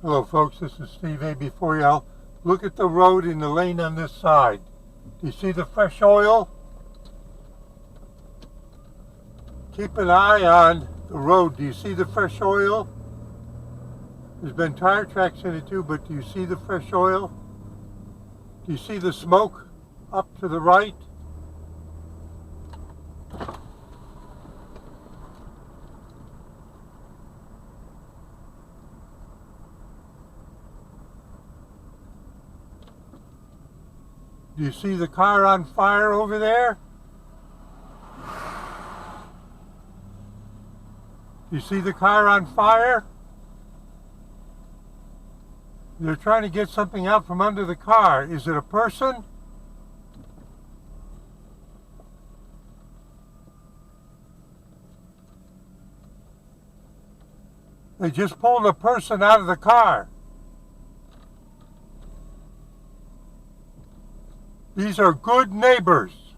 Hello folks, this is Steve AB4L. Look at the road in the lane on this side. Do you see the fresh oil? Keep an eye on the road. Do you see the fresh oil? There's been tire tracks in it too, but do you see the fresh oil? Do you see the smoke up to the right? Do you see the car on fire over there? Do you see the car on fire? They're trying to get something out from under the car. Is it a person? They just pulled a person out of the car. These are good neighbors.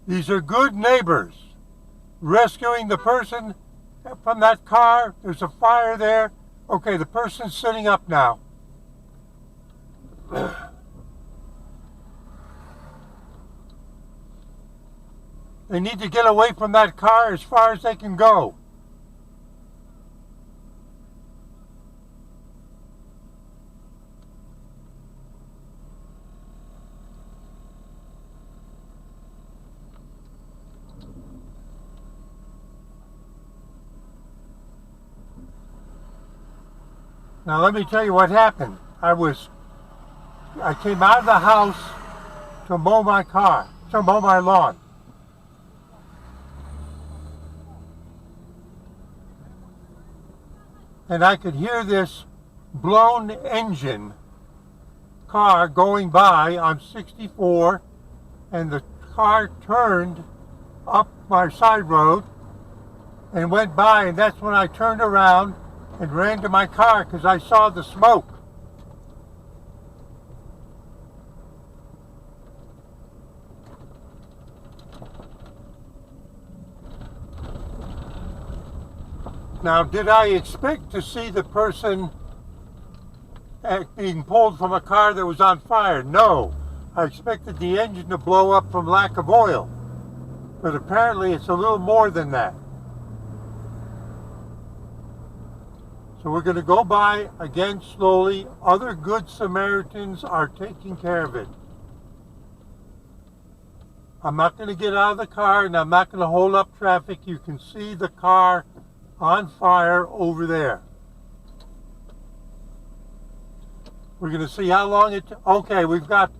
These are good neighbors. Rescuing the person from that car. There's a fire there. Okay, the person's sitting up now. They need to get away from that car as far as they can go. Now let me tell you what happened. I came out of the house to mow my lawn. And I could hear this blown engine car going by on 64, and the car turned up my side road and went by, and that's when I turned around and ran to my car because I saw the smoke. Now, did I expect to see the person being pulled from a car that was on fire? No. I expected the engine to blow up from lack of oil. But apparently it's a little more than that. So we're going to go by again slowly. Other good Samaritans are taking care of it. I'm not going to get out of the car and I'm not going to hold up traffic. You can see the car on fire over there. We're going to see how long it. Okay, we've got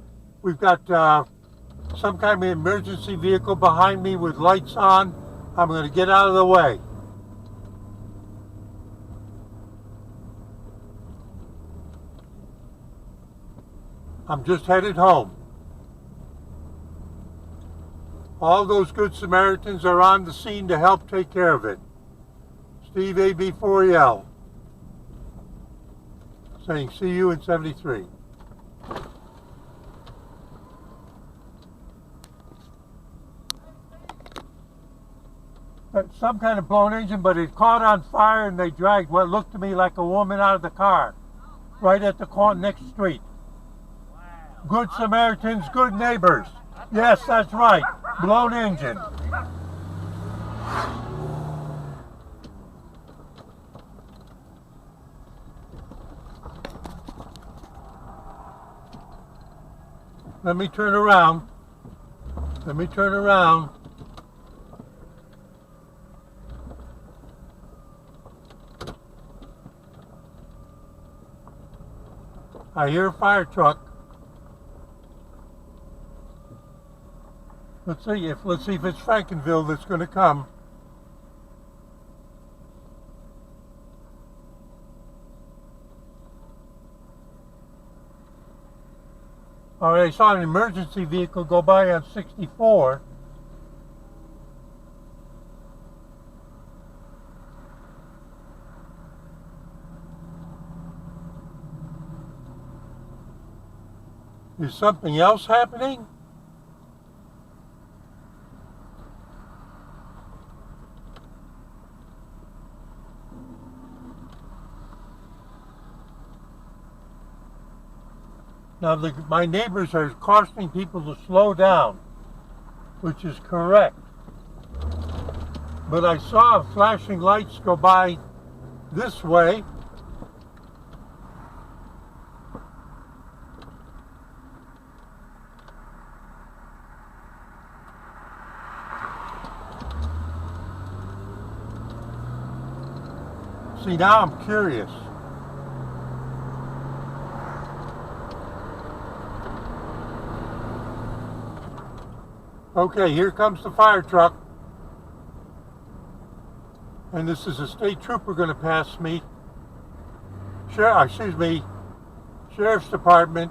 some kind of emergency vehicle behind me with lights on. I'm going to get out of the way. I'm just headed home. All those good Samaritans are on the scene to help take care of it. Steve AB4L saying see you in 73. Some kind of blown engine, but it caught on fire and they dragged what looked to me like a woman out of the car right at the corner next street. Good Samaritans, good neighbors. Yes, that's right. Blown engine. Let me turn around. Let me turn around. I hear a fire truck. Let's see if it's Frankenville that's going to come. All right, I saw an emergency vehicle go by on 64. Is something else happening? Now, my neighbors are cautioning people to slow down, which is correct. But I saw flashing lights go by this way. See, now I'm curious. Okay, here comes the fire truck. And this is a state trooper going to pass me. Sheriff's Department.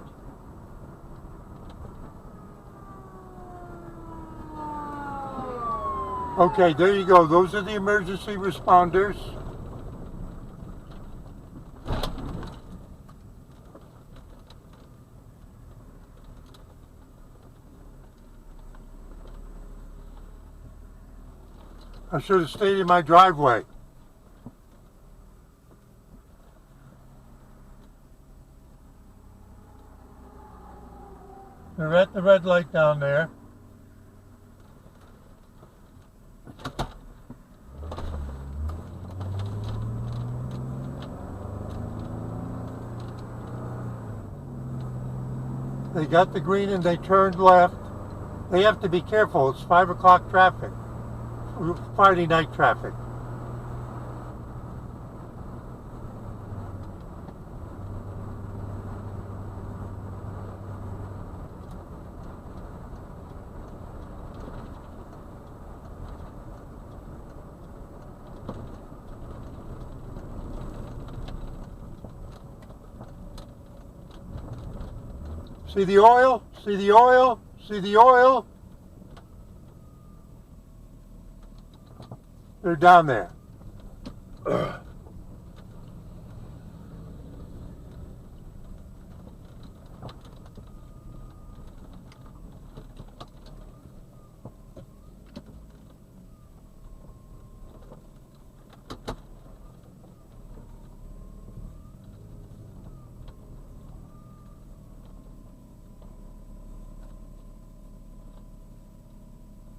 Okay, there you go. Those are the emergency responders. I should have stayed in my driveway. They're at the red light down there. They got the green and they turned left. They have to be careful. It's 5 o'clock traffic. Friday night traffic. See the oil? See the oil? See the oil? They're down there.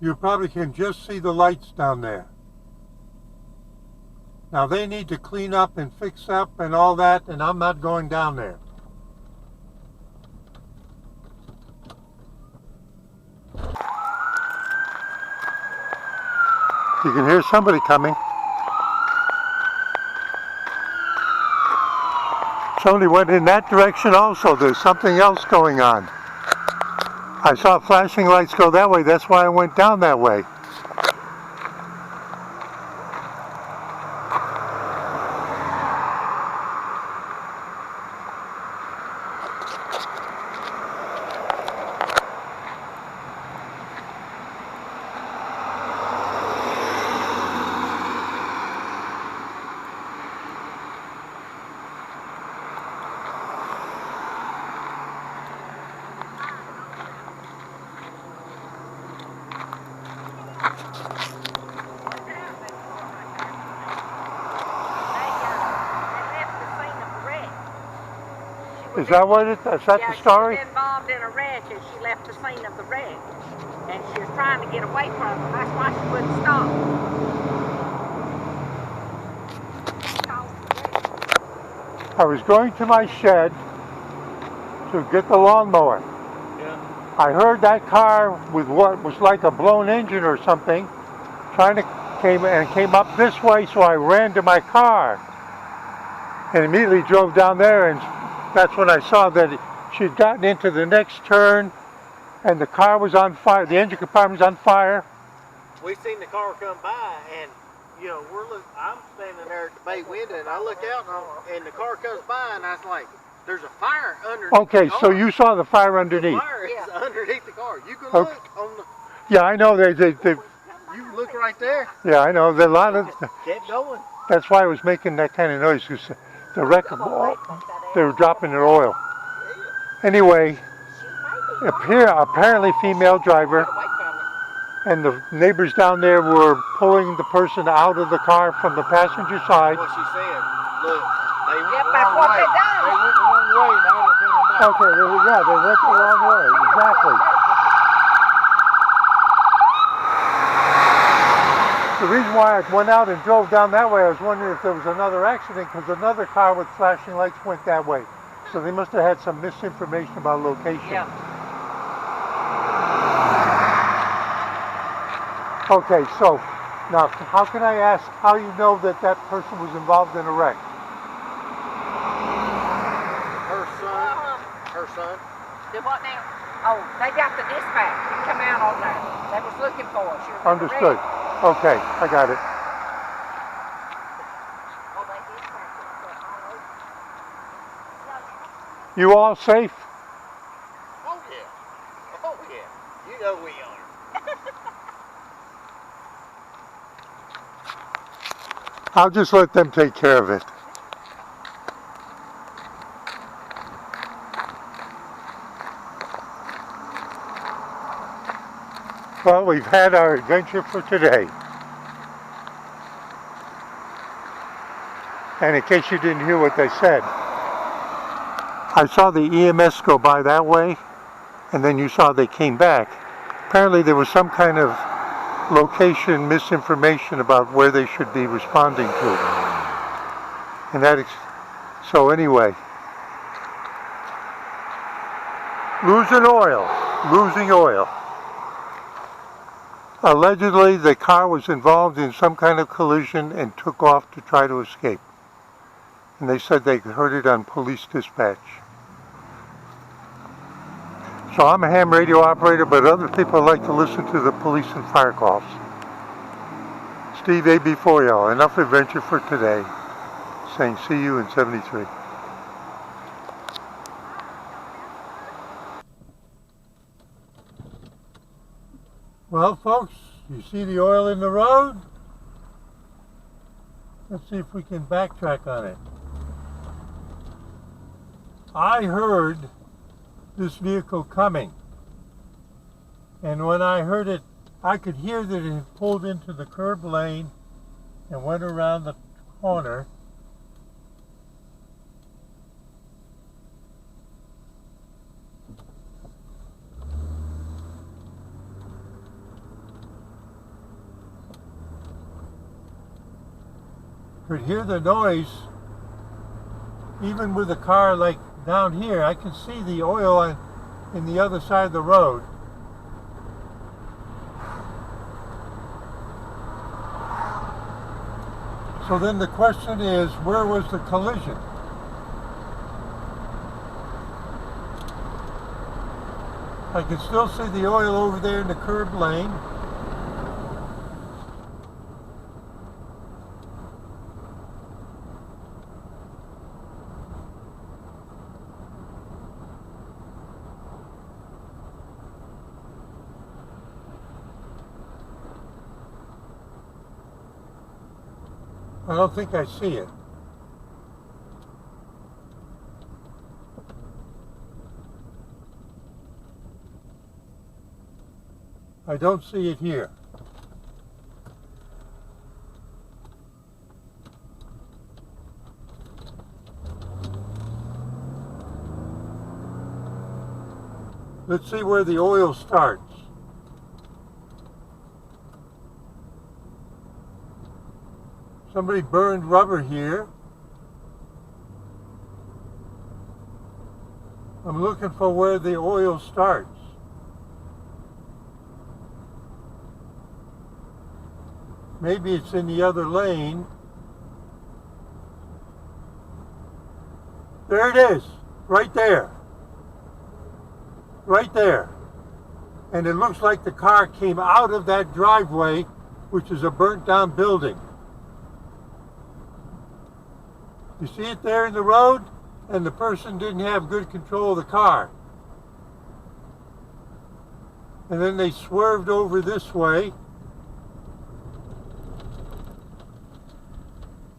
You probably can just see the lights down there. Now they need to clean up and fix up and all that, and I'm not going down there. You can hear somebody coming. Somebody went in that direction also. There's something else going on. I saw flashing lights go that way. That's why I went down that way. Is that what it is? Is that the story? She was involved in a wreck and she left the scene of the wreck. And she was trying to get away from it. That's why she wouldn't stop. I was going to my shed to get the lawnmower. Yeah. I heard that car with what was like a blown engine or something came up this way, so I ran to my car and immediately drove down there, and that's when I saw that she'd gotten into the next turn and the car was on fire, the engine compartment was on fire. We seen the car come by, and you know, I'm standing there at the bay window, and I look out, and the car comes by, and I was like, there's a fire underneath Okay, the car. so you saw the fire underneath. The fire is underneath the car. You can look on the... Yeah, I know. They You look right there. Yeah, I know. There's a lot of... Kept going. That's why I was making that kind of noise, because the wreck, they were dropping their oil. Anyway, apparently female driver, and the neighbors down there were pulling the person out of the car from the passenger side. What she said, look, They went Yep, the that's wrong what way. they done. They went the wrong way, now they're coming back. Okay, yeah, they went the wrong way. Exactly. The reason why I went out and drove down that way, I was wondering if there was another accident because another car with flashing lights went that way. So they must have had some misinformation about location. Yeah. Okay, so now how can I ask how you know that that person was involved in a wreck? Her son. Do what now? Oh, they got the dispatch. It come out on there. They was looking for her. She was in the Understood. wreck. Okay, I got it. Oh, they dispatched it all over. You all safe? Oh yeah. Oh yeah. You know we are. I'll just let them take care of it. Well, we've had our adventure for today. And in case you didn't hear what they said, I saw the EMS go by that way, and then you saw they came back. Apparently there was some kind of location misinformation about where they should be responding to. And so anyway, losing oil. Allegedly, the car was involved in some kind of collision and took off to try to escape. And they said they heard it on police dispatch. So I'm a ham radio operator, but other people like to listen to the police and fire calls. Steve A.B. for y'all. Enough adventure for today. Saying see you in 73. Well, folks, you see the oil in the road? Let's see if we can backtrack on it. I heard this vehicle coming, and when I heard it, I could hear that it had pulled into the curb lane and went around the corner. Could hear the noise even with the car like down here. I can see the oil in the other side of the road. So then the question is, where was the collision? I can still see the oil over there in the curb lane. I don't think I see it. I don't see it here. Let's see where the oil starts. Somebody burned rubber here. I'm looking for where the oil starts. Maybe it's in the other lane. There it is, right there. Right there. And it looks like the car came out of that driveway, which is a burnt down building. You see it there in the road? And the person didn't have good control of the car. And then they swerved over this way.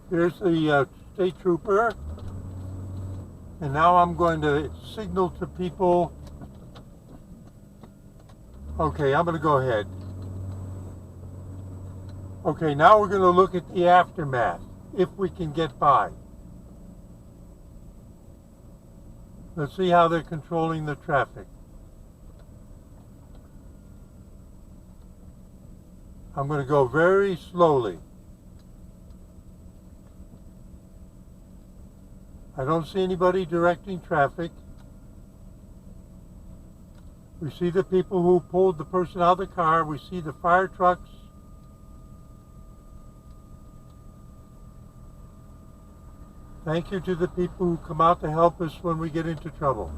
Here's the state trooper. And now I'm going to signal to people. Okay, I'm going to go ahead. Okay, now we're going to look at the aftermath, if we can get by. Let's see how they're controlling the traffic. I'm going to go very slowly. I don't see anybody directing traffic. We see the people who pulled the person out of the car. We see the fire trucks. Thank you to the people who come out to help us when we get into trouble.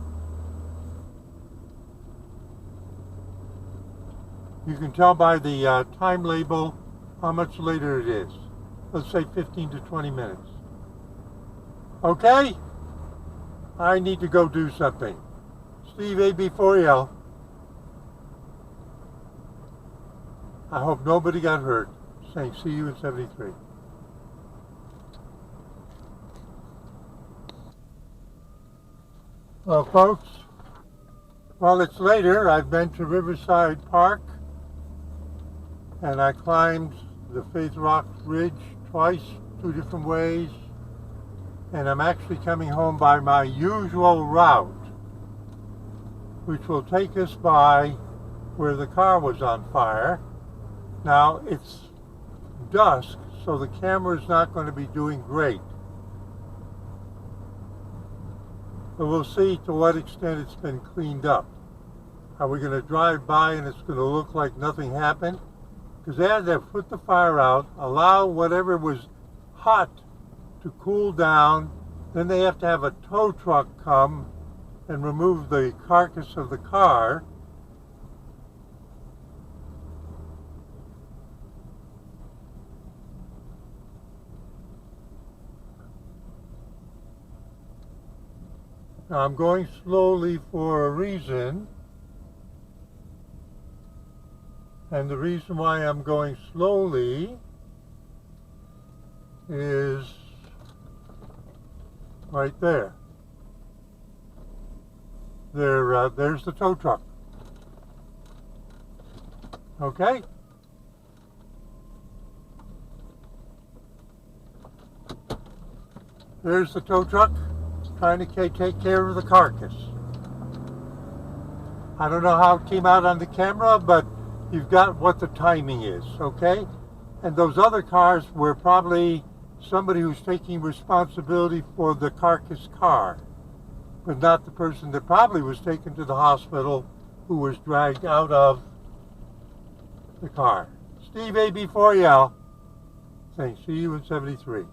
You can tell by the time label how much later it is. Let's say 15 to 20 minutes. Okay? I need to go do something. Steve AB4L. I hope nobody got hurt. Saying see you in 73. Well, folks, while it's later, I've been to Riverside Park and I climbed the Faith Rock Ridge twice, 2 different ways, and I'm actually coming home by my usual route, which will take us by where the car was on fire. Now, it's dusk, so the camera is not going to be doing great. But we'll see to what extent it's been cleaned up. Are we going to drive by and it's going to look like nothing happened? Because they had to put the fire out, allow whatever was hot to cool down, then they have to have a tow truck come and remove the carcass of the car. Now, I'm going slowly for a reason, and the reason why I'm going slowly is right there. There's the tow truck. Okay? There's the tow truck trying to take care of the carcass. I don't know how it came out on the camera, but you've got what the timing is, okay? And those other cars were probably somebody who's taking responsibility for the carcass car, but not the person that probably was taken to the hospital who was dragged out of the car. Steve AB4L saying see you in 73.